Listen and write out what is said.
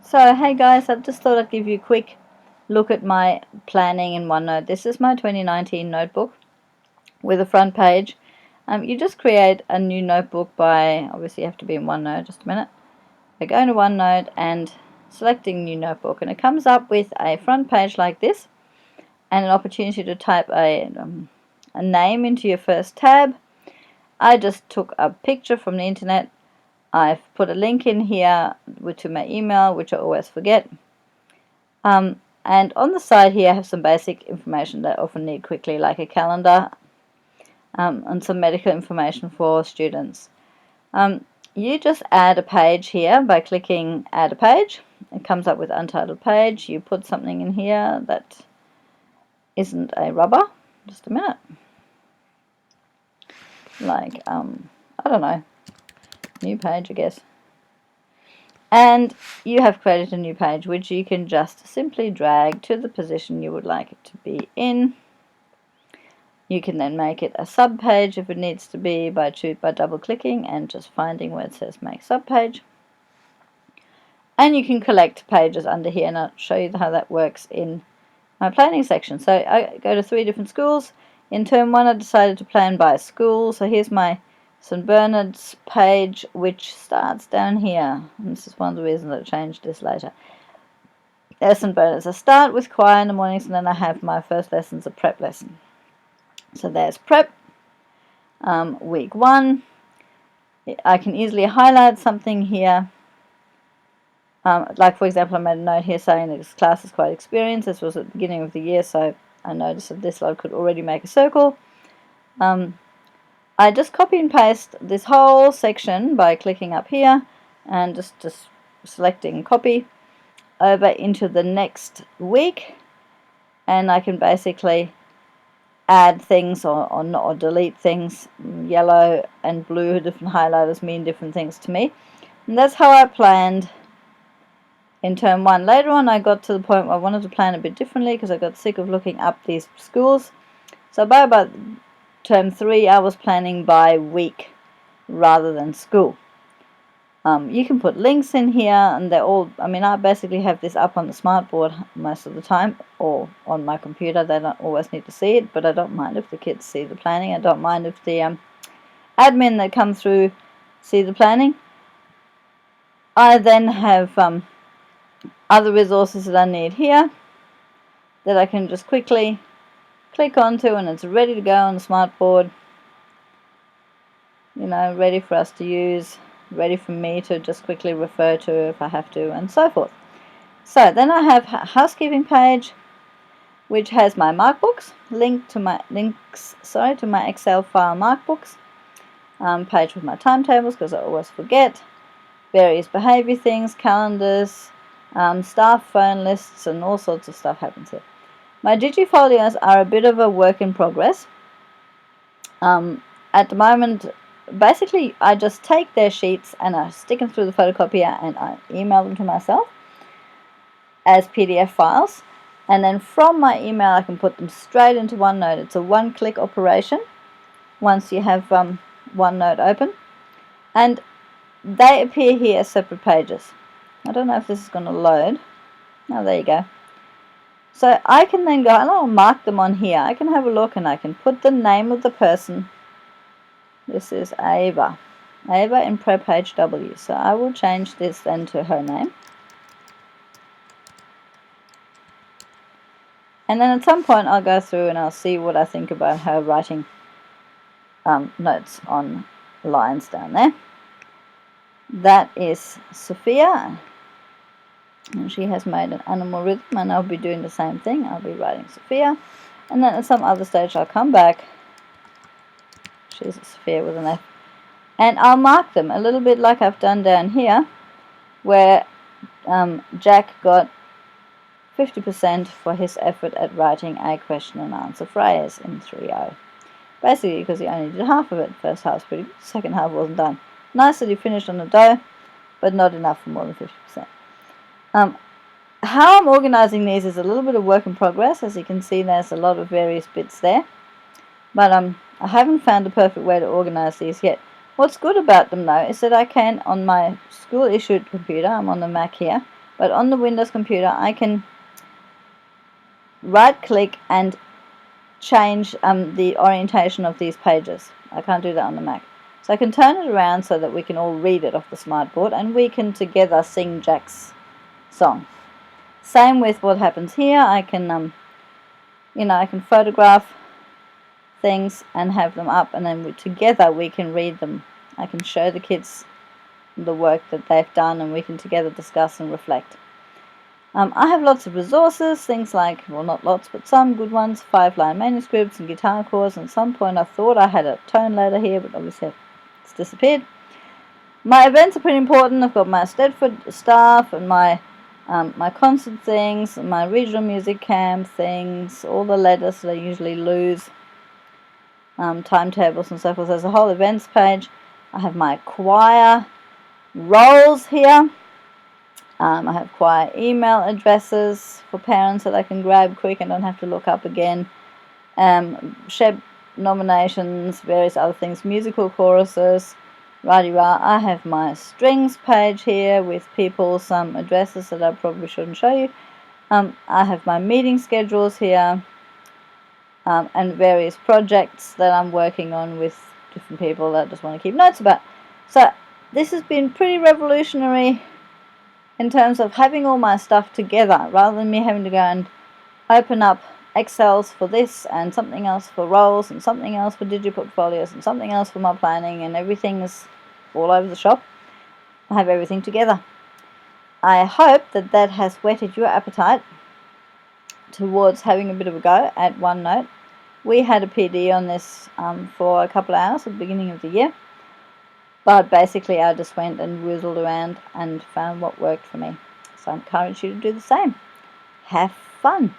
So hey guys, I just thought I'd give you a quick look at my planning in OneNote. This is my 2019 notebook with a front page. You just create a new notebook by, obviously you have to be in OneNote, just a minute. I go into OneNote and selecting new notebook, and it comes up with a front page like this and an opportunity to type a name into your first tab. I just took a picture from the internet. I've put a link in here to my email, which I always forget. And on the side here I have some basic information that I often need quickly, like a calendar and some medical information for students. You just add a page here by clicking add a page. It comes up with untitled page. You put something in here that isn't a rubber. Just a minute. Like, I don't know, new page I guess. And you have created a new page which you can just simply drag to the position you would like it to be in. You can then make it a sub page if it needs to be by double clicking and just finding where it says make sub page. And you can collect pages under here, and I'll show you how that works in my planning section. So I go to 3 different schools. In term 1 I decided to plan by school, so here's my St. Bernard's page, which starts down here. And this is one of the reasons I changed this later. There's St. Bernard's. I start with choir in the mornings, and then I have my first lessons, a prep lesson. So there's prep, week 1. I can easily highlight something here. Like for example, I made a note here saying that this class is quite experienced. This was at the beginning of the year, so I noticed that this lot could already make a circle. I just copy and paste this whole section by clicking up here and just selecting copy over into the next week, and I can basically add things or delete things. Yellow and blue different highlighters mean different things to me, and that's how I planned in term 1. Later on I got to the point where I wanted to plan a bit differently because I got sick of looking up these schools. So by about term 3 I was planning by week rather than school. You can put links in here, and they're all, I basically have this up on the smartboard most of the time or on my computer. They don't always need to see it, but I don't mind if the kids see the planning. I don't mind if the admin that come through see the planning. I then have other resources that I need here that I can just quickly click onto, and it's ready to go on the smartboard, ready for us to use, ready for me to just quickly refer to if I have to, and so forth. So then I have a housekeeping page which has my markbooks, links to my Excel file markbooks, page with my timetables because I always forget, various behavior things, calendars, staff phone lists, and all sorts of stuff happens here. My digifolios are a bit of a work in progress. At the moment, basically I just take their sheets and I stick them through the photocopier and I email them to myself as PDF files, and then from my email I can put them straight into OneNote. It's a one-click operation once you have OneNote open, and they appear here as separate pages. I don't know if this is going to load. Oh, there you go. So I can then go and I'll mark them on here. I can have a look and I can put the name of the person. This is Ava in prep HW. So I will change this then to her name. And then at some point I'll go through and I'll see what I think about her writing notes on lines down there. That is Sophia, and she has made an animal rhythm, and I'll be doing the same thing. I'll be writing Sophia, and then at some other stage I'll come back. She's Sophia with an F, and I'll mark them a little bit like I've done down here, where Jack got 50% for his effort at writing a question and answer phrase in 3.0. Basically because he only did half of it. First half's pretty good, second half wasn't done. Nice that he finished on the dough, but not enough for more than 50%. How I'm organizing these is a little bit of work in progress. As you can see, there's a lot of various bits there, but I haven't found the perfect way to organize these yet. What's good about them though is that I can, on my school issued computer, I'm on the Mac here, but on the Windows computer I can right click and change the orientation of these pages. I can't do that on the Mac. So I can turn it around so that we can all read it off the smartboard and we can together sing Jack's song. Same with what happens here. I can I can photograph things and have them up, and then together we can read them. I can show the kids the work that they've done and we can together discuss and reflect. I have lots of resources, things like, well, not lots, but some good ones, 5-line manuscripts and guitar chords. At some point I thought I had a tone ladder here, but obviously it's disappeared. My events are pretty important. I've got my Stedford staff and my concert things, my regional music camp things, all the letters that I usually lose, timetables and so forth. There's a whole events page. I have my choir roles here. I have choir email addresses for parents that I can grab quick and don't have to look up again. SHEB nominations, various other things, musical choruses, rah-de-rah. I have my strings page here with people's addresses that I probably shouldn't show you. I have my meeting schedules here, and various projects that I'm working on with different people that I just want to keep notes about. So this has been pretty revolutionary in terms of having all my stuff together, rather than me having to go and open up Excels for this and something else for roles and something else for digiportfolios and something else for my planning, and everything is all over the shop. I have everything together. I hope that that has whetted your appetite towards having a bit of a go at OneNote. We had a PD on this for a couple of hours at the beginning of the year. But basically I just went and whizzled around and found what worked for me. So I encourage you to do the same. Have fun.